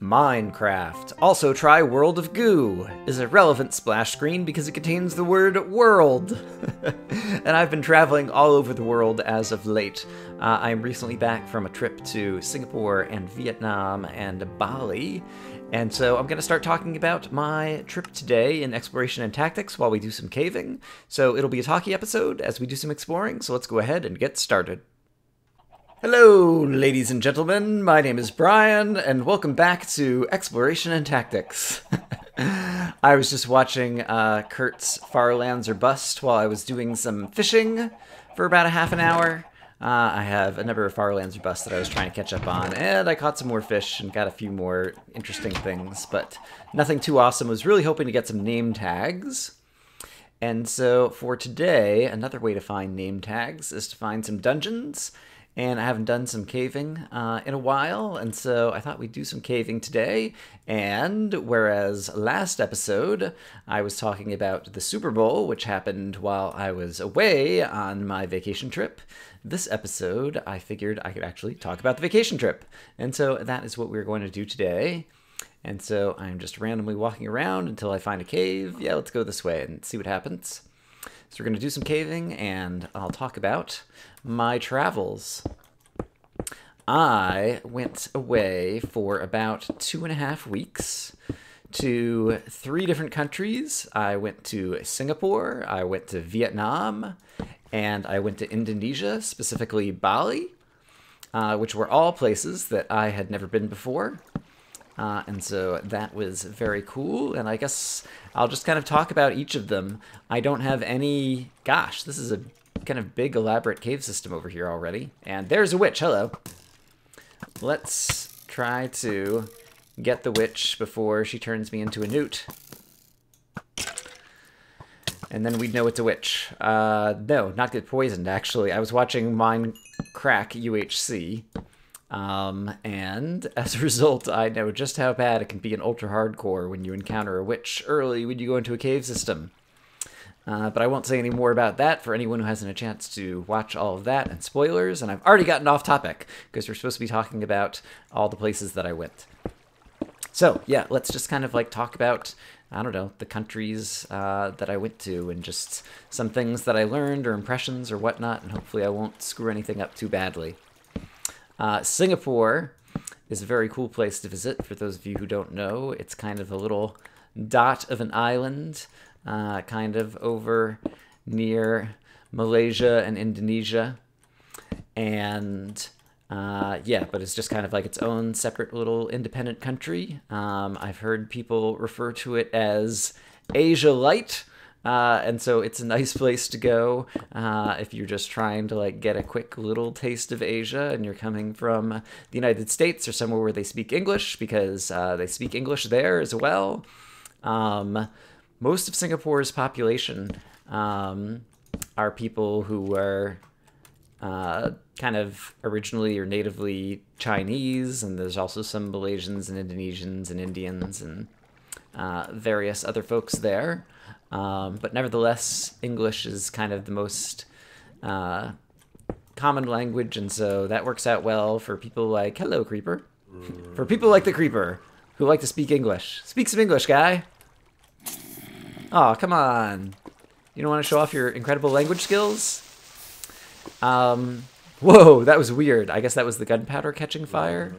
Minecraft, also try World of Goo, is a relevant splash screen because it contains the word world. And I've been traveling all over the world as of late. I am recently back from a trip to Singapore and Vietnam and Bali. And so I'm going to start talking about my trip today in exploration and tactics while we do some caving. So it'll be a talkie episode as we do some exploring, so let's go ahead and get started. Hello, ladies and gentlemen. My name is Brian, and welcome back to Exploration and Tactics. I was just watching Kurt's Far Lands or Bust while I was doing some fishing for about a half an hour. I have a number of Far Lands or Bust that I was trying to catch up on, and I caught some more fish and got a few more interesting things, but nothing too awesome. I was really hoping to get some name tags. And so for today, another way to find name tags is to find some dungeons. And I haven't done some caving in a while, and so I thought we'd do some caving today. And whereas last episode I was talking about the Super Bowl, which happened while I was away on my vacation trip, this episode I figured I could actually talk about the vacation trip. And so that is what we're going to do today. And so I'm just randomly walking around until I find a cave. Yeah, let's go this way and see what happens. So we're going to do some caving, and I'll talk about my travels. I went away for about 2.5 weeks to 3 different countries. I went to Singapore, I went to Vietnam, and I went to Indonesia, specifically Bali, which were all places that I had never been before. And so that was very cool, and I guess I'll just kind of talk about each of them. I don't have any... Gosh, this is a kind of big, elaborate cave system over here already. And there's a witch, hello. Let's try to get the witch before she turns me into a newt. And then we'd know it's a witch. No, not get poisoned, actually. I was watching Minecraft UHC. And as a result, I know just how bad it can be in ultra hardcore when you encounter a witch early when you go into a cave system. But I won't say any more about that for anyone who hasn't a chance to watch all of that and spoilers. And I've already gotten off topic because we're supposed to be talking about all the places that I went. So yeah, let's just kind of like talk about, I don't know, the countries that I went to and just some things that I learned or impressions or whatnot. And hopefully I won't screw anything up too badly. Singapore is a very cool place to visit. For those of you who don't know, it's kind of a little dot of an island, kind of over near Malaysia and Indonesia. And yeah, but it's just kind of like its own separate little independent country. I've heard people refer to it as Asia Light. And so it's a nice place to go if you're just trying to like get a quick little taste of Asia and you're coming from the United States or somewhere where they speak English, because they speak English there as well. Most of Singapore's population are people who are kind of originally or natively Chinese, and there's also some Malaysians and Indonesians and Indians and various other folks there. But nevertheless, English is kind of the most common language, and so that works out well for people like, hello, Creeper. For people like the Creeper, who like to speak English. Speak some English, guy. Oh, come on. You don't want to show off your incredible language skills? Whoa, that was weird. I guess that was the gunpowder catching fire.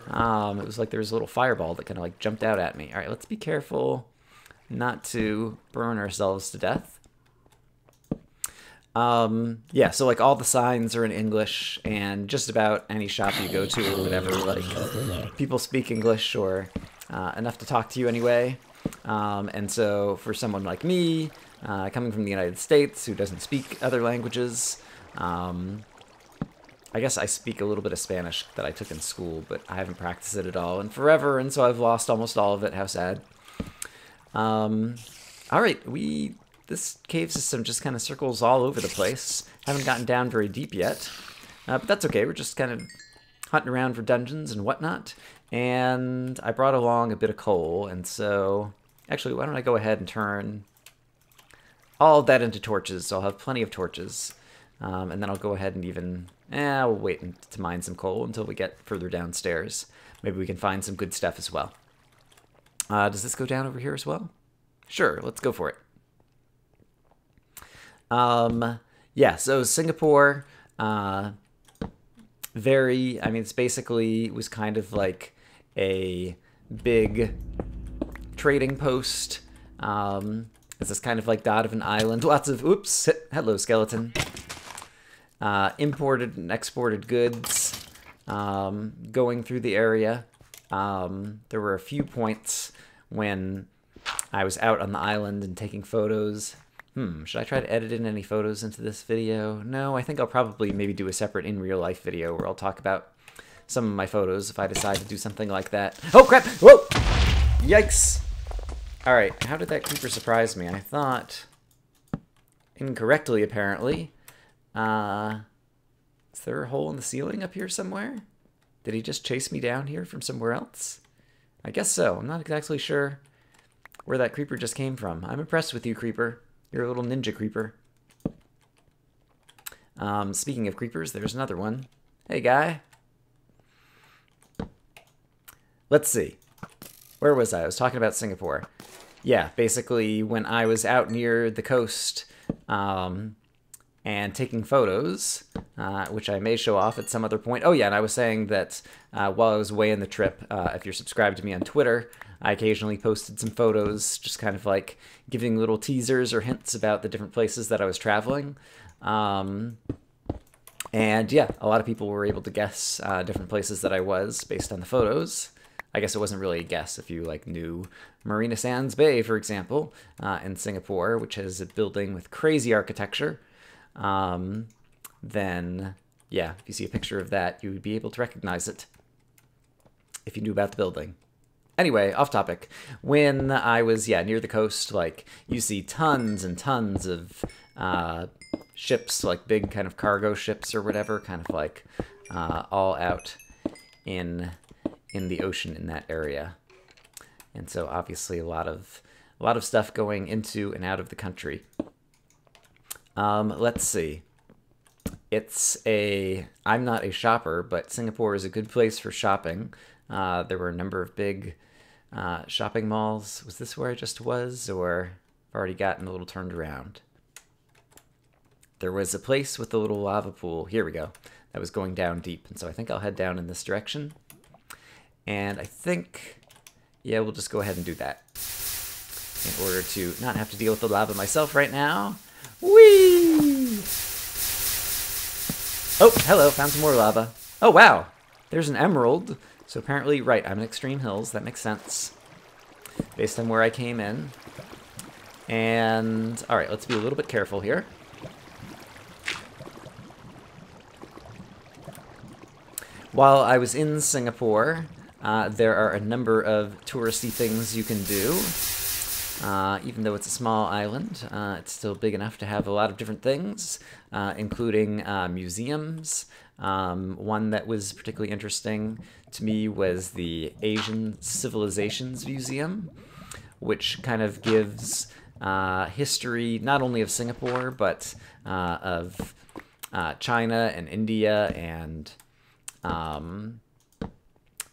It was like there was a little fireball that kind of like jumped out at me. All right, let's be careful not to burn ourselves to death. Yeah, so like all the signs are in English, and just about any shop you go to or whatever, like people speak English or enough to talk to you anyway. And so for someone like me, coming from the United States who doesn't speak other languages, I guess I speak a little bit of Spanish that I took in school, but I haven't practiced it at all in forever, and so I've lost almost all of it. How sad. All right, this cave system just kind of circles all over the place. Haven't gotten down very deep yet, but that's okay. We're just kind of hunting around for dungeons and whatnot. And I brought along a bit of coal, and so actually, why don't I go ahead and turn all of that into torches? So I'll have plenty of torches, and then I'll go ahead and even we'll wait to mine some coal until we get further downstairs. maybe we can find some good stuff as well. Does this go down over here as well? Sure, let's go for it. Yeah, so Singapore, I mean, it's basically was kind of like a big trading post. It's this kind of like dot of an island. Lots of, oops, hello, skeleton. Imported and exported goods going through the area. There were a few points when I was out on the island and taking photos. Should I try to edit in any photos into this video? No, I think I'll probably maybe do a separate in real life video where I'll talk about some of my photos if I decide to do something like that. Oh, crap! Whoa! Yikes! Alright, how did that creeper surprise me? I thought, incorrectly apparently, is there a hole in the ceiling up here somewhere? Did he just chase me down here from somewhere else? I guess so. I'm not exactly sure where that creeper just came from. I'm impressed with you, creeper. You're a little ninja creeper. Speaking of creepers, there's another one. Hey, guy. Let's see. Where was I? I was talking about Singapore. Yeah, basically when I was out near the coast and taking photos, which I may show off at some other point. Oh yeah, and I was saying that while I was away on the trip, if you're subscribed to me on Twitter, I occasionally posted some photos, just kind of like giving little teasers or hints about the different places that I was traveling. And yeah, a lot of people were able to guess different places that I was based on the photos. I guess it wasn't really a guess if you like knew Marina Sands Bay, for example, in Singapore, which has a building with crazy architecture. Then yeah, if you see a picture of that, you would be able to recognize it if you knew about the building. Anyway, off topic. When I was, yeah, near the coast, like, you see tons and tons of ships, like big kind of cargo ships or whatever, kind of like all out in the ocean in that area. And so obviously a lot of stuff going into and out of the country. Let's see. I'm not a shopper, but Singapore is a good place for shopping. There were a number of big shopping malls. Was this where I just was, or I've already gotten a little turned around? There was a place with a little lava pool. Here we go. That was going down deep, and so I think I'll head down in this direction. And I think, yeah, we'll just go ahead and do that in order to not have to deal with the lava myself right now. Whee! Oh, hello, found some more lava. Oh, wow, there's an emerald. So apparently, right, I'm in Extreme Hills. That makes sense based on where I came in. And, all right, let's be a little bit careful here. While I was in Singapore, there are a number of touristy things you can do. Even though it's a small island, it's still big enough to have a lot of different things, including museums. One that was particularly interesting to me was the Asian Civilizations Museum, which kind of gives history not only of Singapore, but of China and India and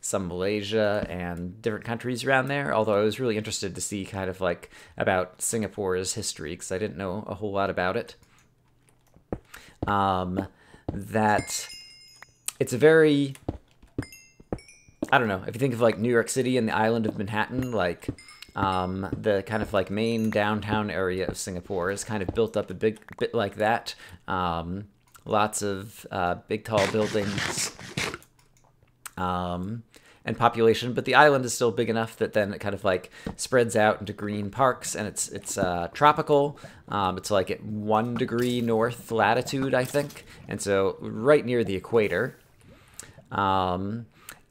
some Malaysia and different countries around there, although I was really interested to see kind of like about Singapore's history because I didn't know a whole lot about it. That it's a very, I don't know, if you think of like New York City and the island of Manhattan, like the kind of like main downtown area of Singapore is kind of built up a bit like that. Lots of big tall buildings. And population, but the island is still big enough that then it kind of like spreads out into green parks, and it's tropical. It's like at 1 degree north latitude, I think, and so right near the equator. And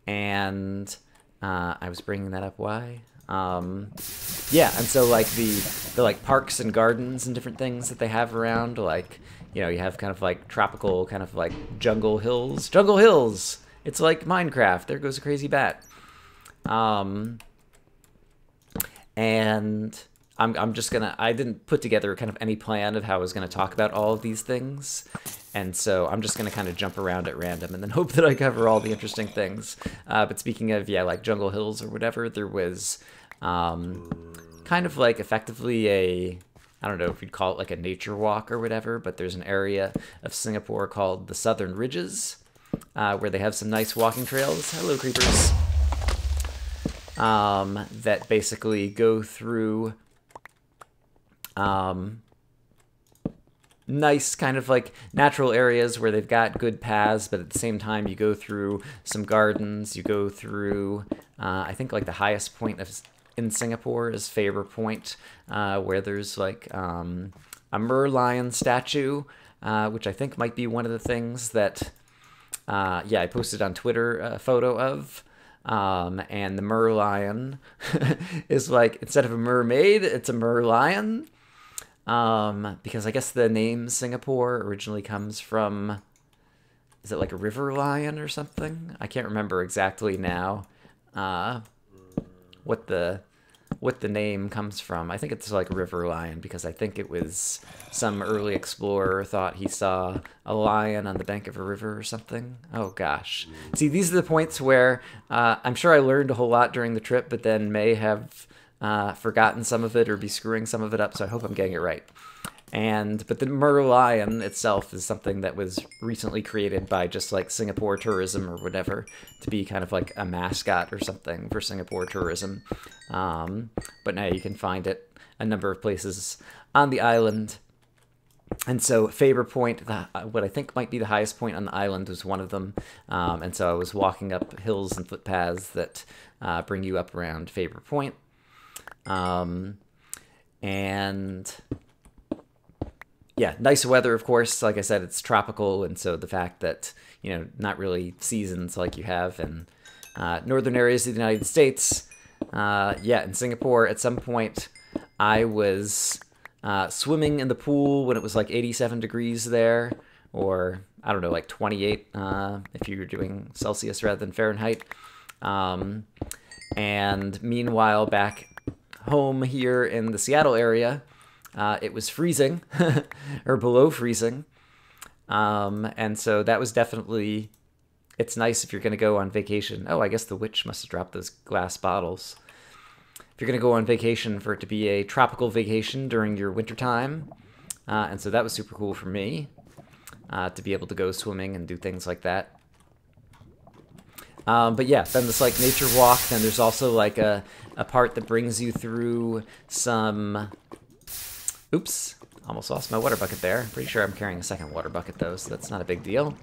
I was bringing that up. Why? Yeah, and so like the like parks and gardens and different things that they have around, like, you know, you have kind of like tropical, kind of like jungle hills. Jungle hills. It's like Minecraft. There goes a crazy bat. And I'm just gonna, I didn't put together kind of any plan of how I was gonna talk about all of these things. And so I'm just going to kind of jump around at random and then hope that I cover all the interesting things. But speaking of, yeah, like Jungle Hills or whatever, there was kind of like effectively a, I don't know if you'd call it like a nature walk or whatever, but there's an area of Singapore called the Southern Ridges, where they have some nice walking trails. Hello, creepers. That basically go through nice kind of like natural areas where they've got good paths, but at the same time you go through some gardens, you go through, I think like the highest point in Singapore is Faber Point, where there's like a merlion statue, which I think might be one of the things that, yeah, I posted on Twitter a photo of. And the merlion is like, instead of a mermaid, it's a merlion. Because I guess the name Singapore originally comes from, is it like a river lion or something? I can't remember exactly now, what the name comes from. I think it's like a river lion because I think it was some early explorer thought he saw a lion on the bank of a river or something. Oh gosh. See, these are the points where, I'm sure I learned a whole lot during the trip, but then may have forgotten some of it or be screwing some of it up, so I hope I'm getting it right. But the merlion itself is something that was recently created by just like Singapore tourism or whatever to be kind of like a mascot or something for Singapore tourism. But now you can find it a number of places on the island. And so Faber Point, what I think might be the highest point on the island, was one of them. And so I was walking up hills and footpaths that bring you up around Faber Point. And yeah, nice weather, of course. Like I said, it's tropical, and so the fact that, you know, not really seasons like you have in northern areas of the United States. Yeah, in Singapore, at some point, I was swimming in the pool when it was like 87 degrees there, or I don't know, like 28 if you were doing Celsius rather than Fahrenheit. And meanwhile, back home here in the Seattle area, it was freezing or below freezing. And so that was definitely, it's nice if you're going to go on vacation. Oh, I guess the witch must have dropped those glass bottles. If you're going to go on vacation, for it to be a tropical vacation during your winter time. And so that was super cool for me, to be able to go swimming and do things like that. But yeah, then this like nature walk, then there's also like a part that brings you through some, oops, almost lost my water bucket there. I'm pretty sure I'm carrying a second water bucket though, so that's not a big deal.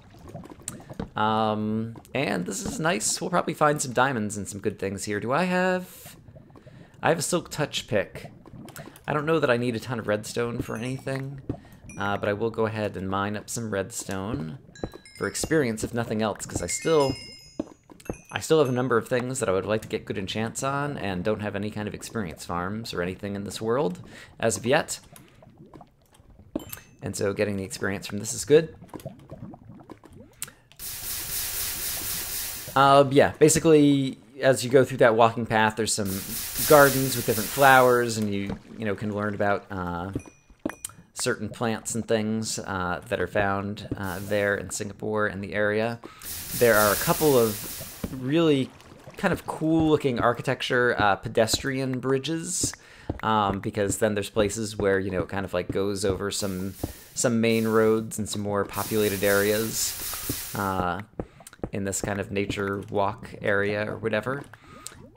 And this is nice. We'll probably find some diamonds and some good things here. I have a silk touch pick. I don't know that I need a ton of redstone for anything, but I will go ahead and mine up some redstone for experience, if nothing else, because I still have a number of things that I would like to get good enchants on, and don't have any kind of experience farms or anything in this world as of yet. And so getting the experience from this is good. Yeah, basically, as you go through that walking path, there's some gardens with different flowers, and you can learn about certain plants and things that are found there in Singapore and the area. There are a couple of really kind of cool looking architecture, pedestrian bridges, because then there's places where, you know, it kind of like goes over some main roads and some more populated areas in this kind of nature walk area or whatever.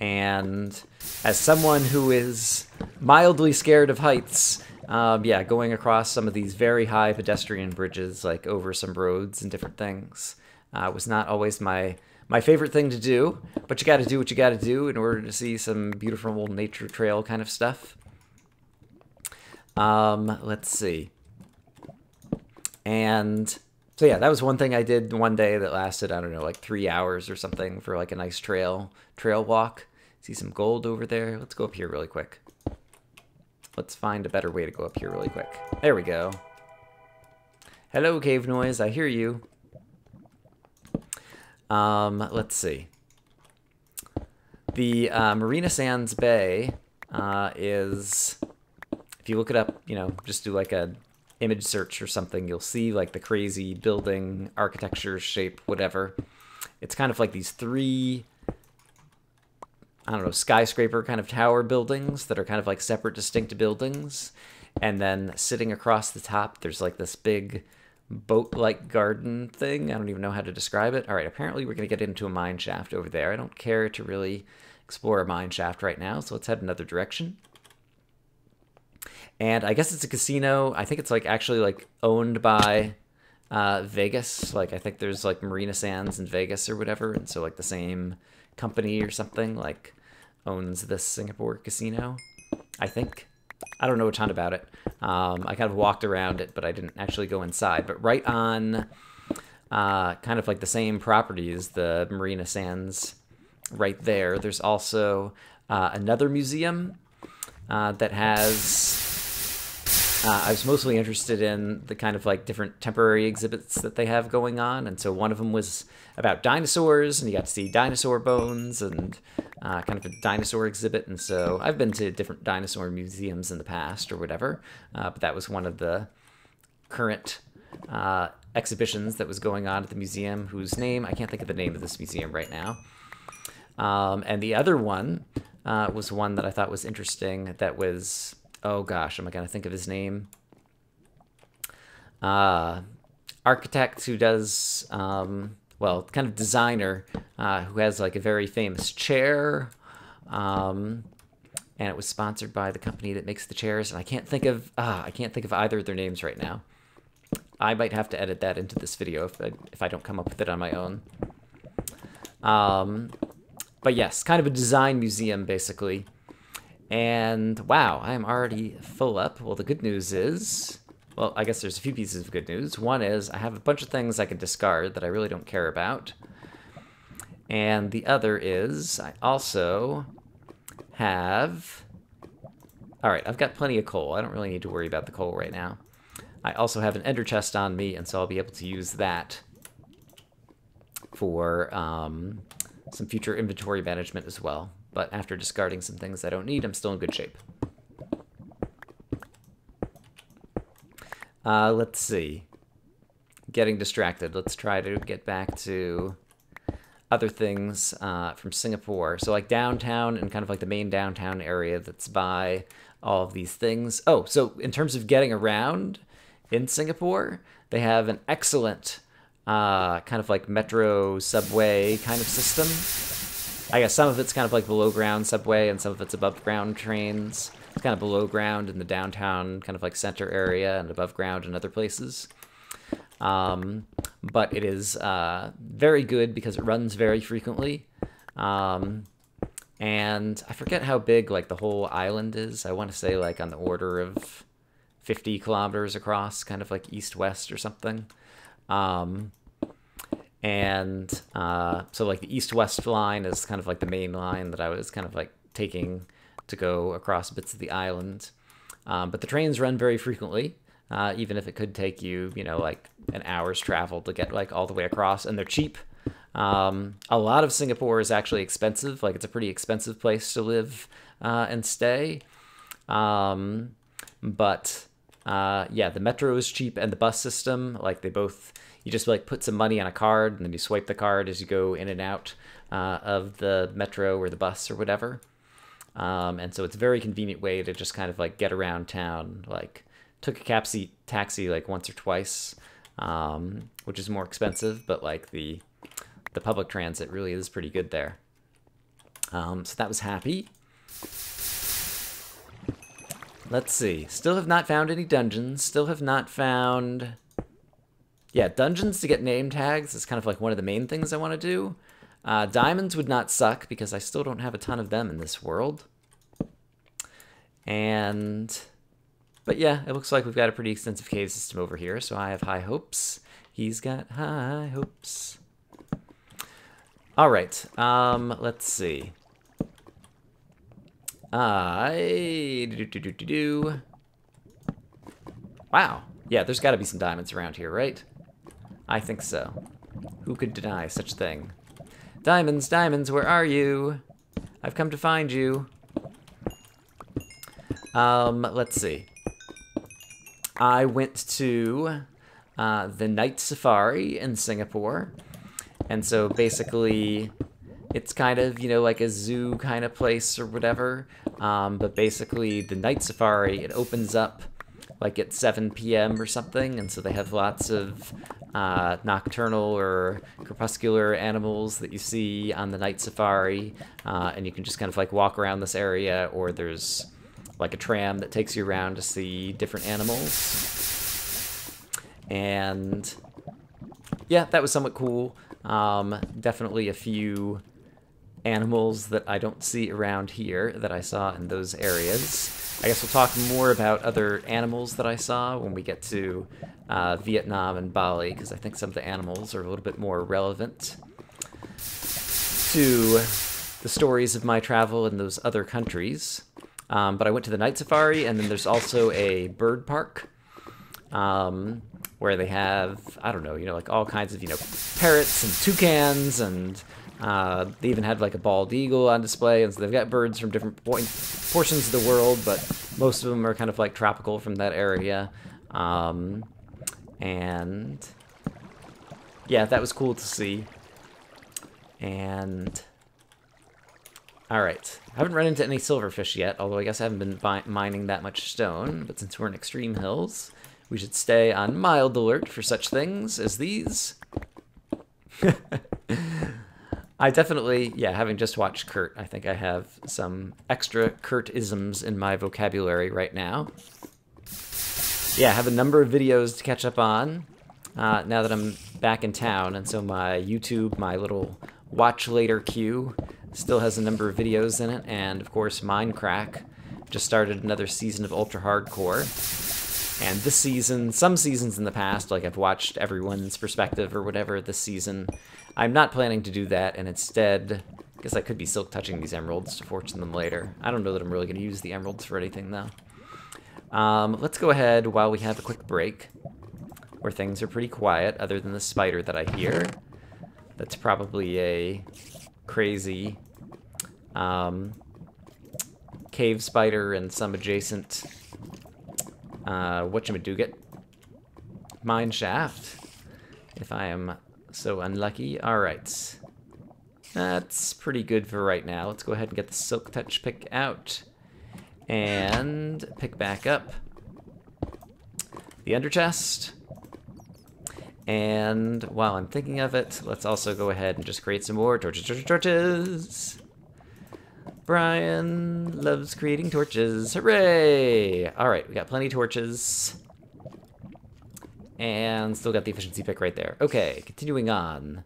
And as someone who is mildly scared of heights, yeah, going across some of these very high pedestrian bridges, like over some roads and different things, was not always my favorite thing to do, but you got to do what you got to do in order to see some beautiful nature trail kind of stuff. Let's see. And so yeah, that was one thing I did one day that lasted, I don't know, like 3 hours or something for like a nice trail walk. See some gold over there. Let's go up here really quick. Let's find a better way to go up here really quick. There we go. Hello, cave noise. I hear you. Let's see. The Marina Sands Bay is, if you look it up, you know, just do like a image search or something, you'll see like the crazy building architecture shape, whatever. It's kind of like these three, I don't know, skyscraper kind of tower buildings that are kind of like separate, distinct buildings. And then sitting across the top, there's like this big boat-like garden thing. I don't even know how to describe it. All right, apparently we're going to get into a mine shaft over there. I don't care to really explore a mine shaft right now, so let's head another direction. And I guess it's a casino. I think it's like actually like owned by Vegas. Like I think there's like Marina Sands in Vegas or whatever, and so like the same company or something like owns this Singapore casino, I think. I don't know a ton about it. I kind of walked around it, but I didn't actually go inside. But right on kind of like the same properties, the Marina Sands right there, there's also another museum that has... I was mostly interested in the kind of like different temporary exhibits that they have going on. And so one of them was about dinosaurs, and you got to see dinosaur bones and kind of a dinosaur exhibit. And so I've been to different dinosaur museums in the past or whatever, but that was one of the current exhibitions that was going on at the museum, whose name, I can't think of the name of this museum right now. And the other one was one that I thought was interesting that was... Oh gosh, am I going to think of his name? Architect who does, well, kind of designer who has like a very famous chair. And it was sponsored by the company that makes the chairs. And I can't think of either of their names right now. I might have to edit that into this video if I don't come up with it on my own. But yes, kind of a design museum basically. And wow, I am already full up. Well, the good news is, well, I guess there's a few pieces of good news. One is I have a bunch of things I can discard that I really don't care about. And the other is I also have... All right, I've got plenty of coal. I don't really need to worry about the coal right now. I also have an ender chest on me, and so I'll be able to use that for some future inventory management as well. But after discarding some things I don't need, I'm still in good shape. Let's see. Getting distracted. Let's try to get back to other things from Singapore. So like downtown and kind of like the main downtown area that's by all of these things. Oh, so in terms of getting around in Singapore, they have an excellent kind of like metro subway kind of system. I guess some of it's kind of like below ground subway and some of it's above ground trains. It's kind of below ground in the downtown kind of like center area and above ground in other places. But it is very good because it runs very frequently. And I forget how big like the whole island is. I want to say like on the order of 50 kilometers across, kind of like east-west or something. And so like the east-west line is kind of like the main line that I was kind of like taking to go across bits of the island. But the trains run very frequently, even if it could take you, you know, like an hour's travel to get like all the way across, and they're cheap. A lot of Singapore is actually expensive. Like it's a pretty expensive place to live and stay. But yeah, the metro is cheap and the bus system, like they both... You just like put some money on a card and then you swipe the card as you go in and out of the metro or the bus or whatever. And so it's a very convenient way to just kind of like get around town. Like took a taxi like once or twice, which is more expensive, but like the public transit really is pretty good there. So that was happy. Let's see. Still have not found any dungeons. Still have not found... Yeah, dungeons to get name tags is kind of like one of the main things I want to do. Diamonds would not suck because I still don't have a ton of them in this world. But yeah, it looks like we've got a pretty extensive cave system over here, so I have high hopes. He's got high hopes. All right, let's see. Wow. Yeah, there's got to be some diamonds around here, right? I think so. Who could deny such a thing? Diamonds, diamonds, where are you? I've come to find you. Let's see. I went to the Night Safari in Singapore. And so basically, it's kind of, you know, like a zoo kind of place or whatever. But basically, the Night Safari, it opens up like at 7 p.m. or something. And so they have lots of nocturnal or crepuscular animals that you see on the Night Safari. And you can just kind of like walk around this area, or there's like a tram that takes you around to see different animals. And yeah, that was somewhat cool. Definitely a few animals that I don't see around here that I saw in those areas. I guess we'll talk more about other animals that I saw when we get to Vietnam and Bali, because I think some of the animals are a little bit more relevant to the stories of my travel in those other countries. But I went to the Night Safari, and then there's also a bird park where they have, I don't know, you know, like all kinds of, you know, parrots and toucans, and they even had like a bald eagle on display. And so they've got birds from different portions of the world, but most of them are kind of like tropical from that area. And yeah, that was cool to see. And all right, I haven't run into any silverfish yet, although I guess I haven't been mining that much stone. But since we're in extreme hills, we should stay on mild alert for such things as these. I definitely, yeah, having just watched Kurt, I think I have some extra Kurt-isms in my vocabulary right now. Yeah, I have a number of videos to catch up on now that I'm back in town, and so my YouTube, my little watch later queue, still has a number of videos in it, and of course Minecraft just started another season of Ultra Hardcore. And this season, some seasons in the past, like I've watched everyone's perspective or whatever this season, I'm not planning to do that, and instead, I guess I could be silk touching these emeralds to fortune them later. I don't know that I'm really going to use the emeralds for anything, though. Let's go ahead while we have a quick break, where things are pretty quiet, other than the spider that I hear. That's probably a crazy cave spider and some adjacent whatchamadoodle mine shaft, if I am so unlucky. Alright. That's pretty good for right now. Let's go ahead and get the silk touch pick out. And pick back up the under chest. And while I'm thinking of it, let's also go ahead and just create some more torches. Brian loves creating torches. Hooray! Alright, we got plenty of torches. And still got the efficiency pick right there. Okay, continuing on.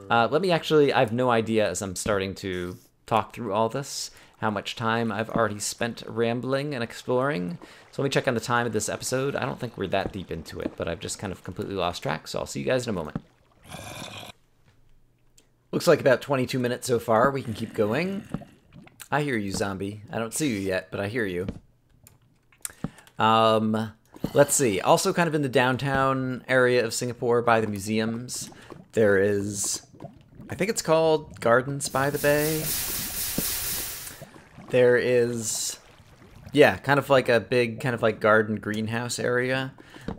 Let me actually, I have no idea as I'm starting to talk through all this, how much time I've already spent rambling and exploring. So let me check on the time of this episode. I don't think we're that deep into it, but I've just kind of completely lost track, so I'll see you guys in a moment. Looks like about 22 minutes so far. We can keep going. I hear you, zombie. I don't see you yet, but I hear you. Let's see. Also kind of in the downtown area of Singapore by the museums, there is, I think it's called Gardens by the Bay. There is, yeah, kind of like a big kind of like garden greenhouse area.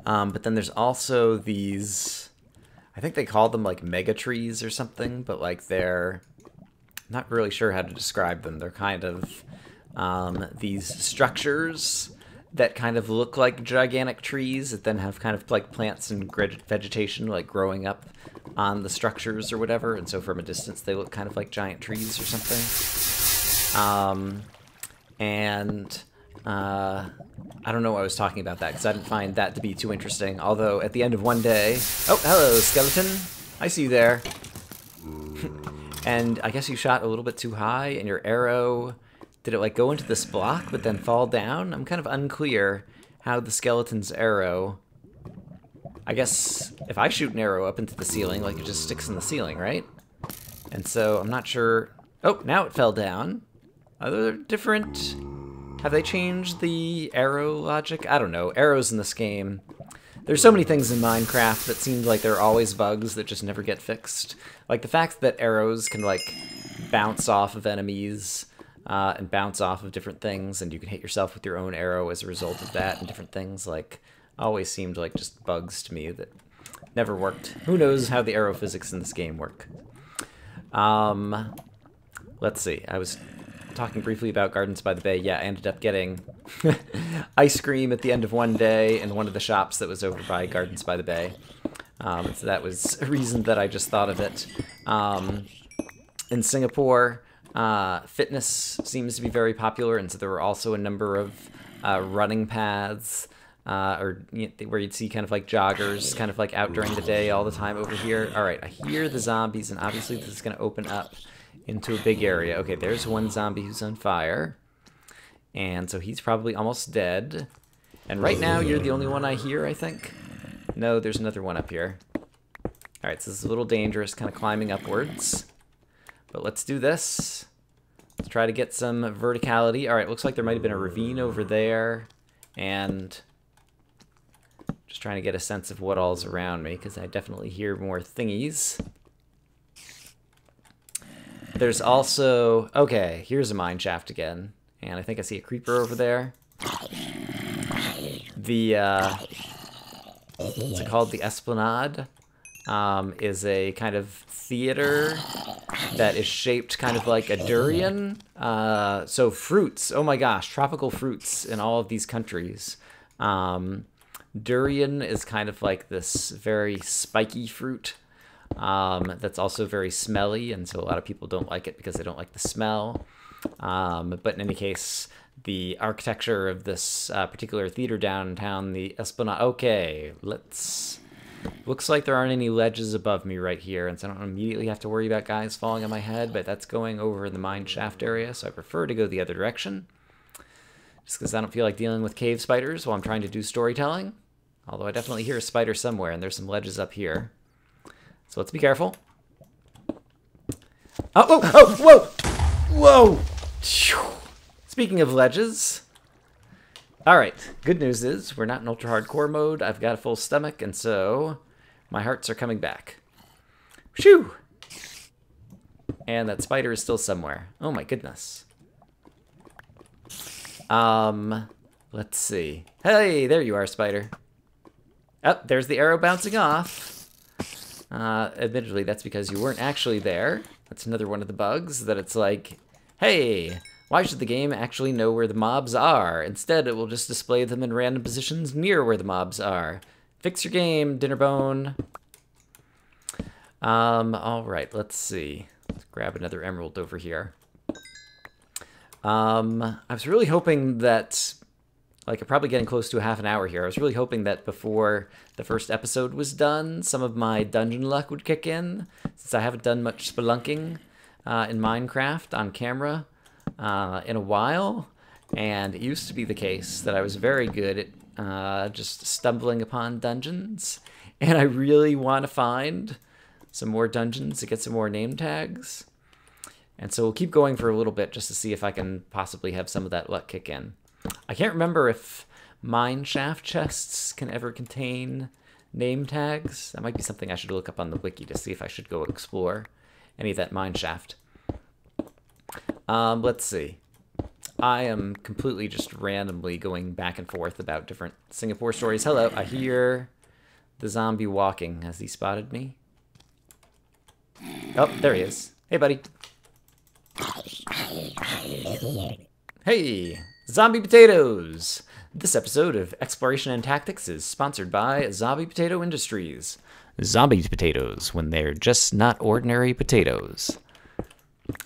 But then there's also these, I think they call them like mega trees or something, but like they're, not really sure how to describe them. They're kind of these structures that kind of look like gigantic trees that then have kind of like plants and vegetation like growing up on the structures or whatever. And so from a distance, they look kind of like giant trees or something. And I don't know why I was talking about that because I didn't find that to be too interesting. Although at the end of one day, oh, hello, skeleton. I see you there. And I guess you shot a little bit too high, and your arrow, did it like go into this block but then fall down? I'm kind of unclear how the skeleton's arrow, I guess if I shoot an arrow up into the ceiling, like it just sticks in the ceiling, right? And so I'm not sure. Oh, now it fell down. Are there different, have they changed the arrow logic? I don't know. Arrows in this game, there's so many things in Minecraft that seem like there are always bugs that just never get fixed. Like the fact that arrows can like bounce off of enemies and bounce off of different things, and you can hit yourself with your own arrow as a result of that, and different things like always seemed like just bugs to me that never worked. Who knows how the arrow physics in this game work? Let's see. I was talking briefly about Gardens by the Bay. Yeah, I ended up getting ice cream at the end of one day in one of the shops that was over by Gardens by the Bay. So that was a reason that I just thought of it. In Singapore, fitness seems to be very popular, and so there were also a number of running paths, where you'd see kind of like joggers, kind of like out during the day all the time over here. All right, I hear the zombies, and obviously this is going to open up into a big area. Okay, there's one zombie who's on fire, and so he's probably almost dead. And right now, you're the only one I hear, I think. No, there's another one up here. All right, so this is a little dangerous, kind of climbing upwards. But let's do this. Let's try to get some verticality. All right, looks like there might have been a ravine over there. And just trying to get a sense of what all's around me, because I definitely hear more thingies. There's also... Okay, here's a mine shaft again. And I think I see a creeper over there. What's it called? The Esplanade is a kind of theater that is shaped kind of like a durian. So fruits, oh my gosh, tropical fruits in all of these countries. Durian is kind of like this very spiky fruit that's also very smelly, and so a lot of people don't like it because they don't like the smell. But in any case, the architecture of this particular theater downtown, the Esplanade... Okay, looks like there aren't any ledges above me right here, and so I don't immediately have to worry about guys falling on my head, but that's going over in the mine shaft area, so I prefer to go the other direction. Just because I don't feel like dealing with cave spiders while I'm trying to do storytelling. Although I definitely hear a spider somewhere, and there's some ledges up here. So let's be careful. Oh, whoa! Speaking of ledges... Alright, good news is, we're not in ultra-hardcore mode, I've got a full stomach, and so my hearts are coming back. Phew! And that spider is still somewhere. Oh my goodness. Let's see. Hey, there you are, spider. Oh, there's the arrow bouncing off. Admittedly, that's because you weren't actually there. That's another one of the bugs, that it's like, hey... Why should the game actually know where the mobs are? Instead, it will just display them in random positions near where the mobs are. Fix your game, Dinnerbone. Alright, let's see. Let's grab another emerald over here. I was really hoping that... Like, I'm probably getting close to a half an hour here. I was really hoping that before the first episode was done, some of my dungeon luck would kick in, since I haven't done much spelunking in Minecraft on camera. In a while, and it used to be the case that I was very good at just stumbling upon dungeons, and I really want to find some more dungeons to get some more name tags, and so we'll keep going for a little bit just to see if I can possibly have some of that luck kick in. I can't remember if mine shaft chests can ever contain name tags. That might be something I should look up on the wiki to see if I should go explore any of that mine shaft. Let's see. I am completely just randomly going back and forth about different Singapore stories. Hello, I hear the zombie walking. Has he spotted me? Oh, there he is. Hey, buddy. Hey, zombie potatoes! This episode of Exploration and Tactics is sponsored by Zombie Potato Industries. Zombie potatoes, when they're just not ordinary potatoes.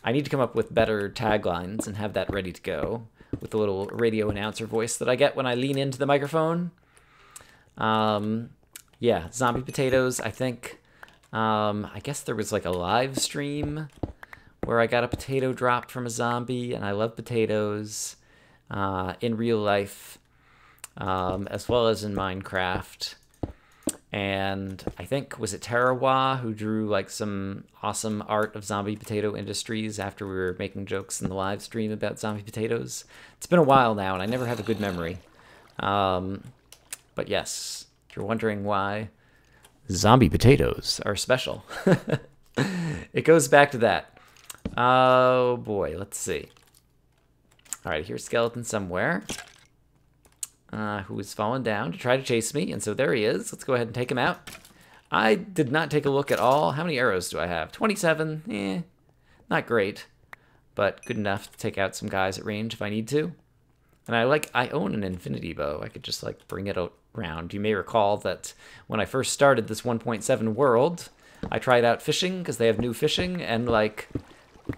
I need to come up with better taglines and have that ready to go with the little radio announcer voice that I get when I lean into the microphone. Yeah, zombie potatoes, I think. I guess there was like a live stream where I got a potato dropped from a zombie, and I love potatoes in real life, as well as in Minecraft. And I think, was it Tarawa who drew like some awesome art of Zombie Potato Industries after we were making jokes in the live stream about zombie potatoes? It's been a while now, and I never have a good memory. But yes, if you're wondering why zombie potatoes are special, it goes back to that. Oh boy, let's see. All right, here's a skeleton somewhere. who has fallen down to try to chase me, and so there he is. Let's go ahead and take him out. I did not take a look at all. How many arrows do I have? 27. Not great, but good enough to take out some guys at range if I need to. And I own an infinity bow. I could just like bring it around. You may recall that when I first started this 1.7 world, I tried out fishing because they have new fishing, and like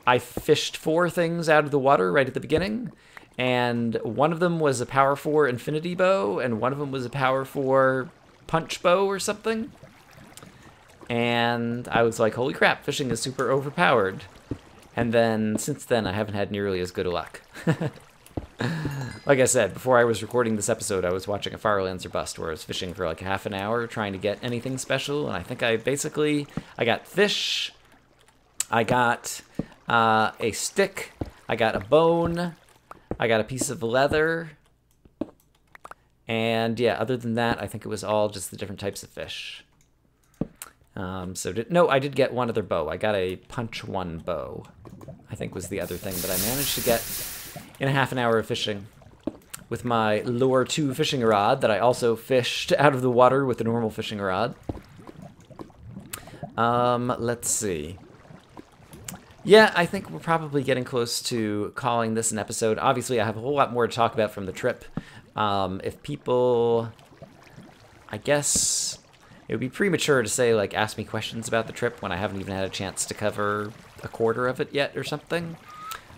I fished 4 things out of the water right at the beginning, and one of them was a power 4 infinity bow, and one of them was a power 4 punch bow or something. And I was like, holy crap, fishing is super overpowered. And then, since then, I haven't had nearly as good a luck. Like I said, before I was recording this episode, I was watching a Firelancer bust where I was fishing for like half an hour trying to get anything special, and I think I got fish, I got a stick, I got a bone, I got a piece of leather, and yeah, other than that, I think it was all just the different types of fish. No, I did get one other bow. I got a punch 1 bow, I think was the other thing that I managed to get in a half an hour of fishing with my Lure 2 fishing rod that I also fished out of the water with a normal fishing rod. Let's see. Yeah, I think we're probably getting close to calling this an episode. Obviously, I have a whole lot more to talk about from the trip. If people, I guess it would be premature to say, like, ask me questions about the trip when I haven't even had a chance to cover a quarter of it yet or something.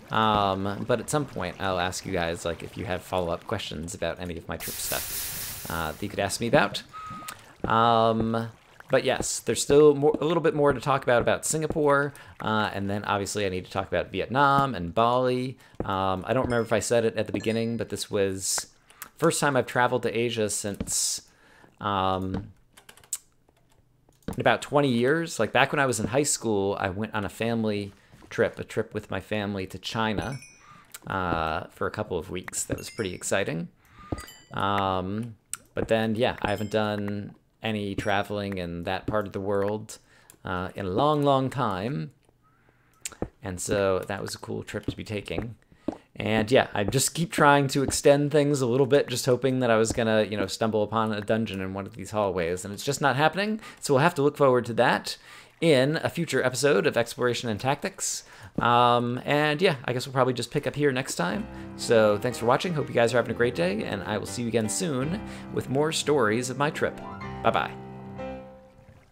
But at some point, I'll ask you guys, like, if you have follow-up questions about any of my trip stuff that you could ask me about. But yes, there's still a little bit more to talk about Singapore, and then obviously I need to talk about Vietnam and Bali. I don't remember if I said it at the beginning, but this was first time I've traveled to Asia since in about 20 years. Like back when I was in high school, I went on a family trip, with my family to China for a couple of weeks. That was pretty exciting. But then, yeah, I haven't done any traveling in that part of the world in a long, long time. And so that was a cool trip to be taking. And yeah, I just keep trying to extend things a little bit, just hoping that I was gonna, stumble upon a dungeon in one of these hallways, and it's just not happening. So we'll have to look forward to that in a future episode of Exploration and Tactics. And yeah, I guess we'll probably just pick up here next time. So thanks for watching. Hope you guys are having a great day, and I will see you again soon with more stories of my trip. Bye-bye.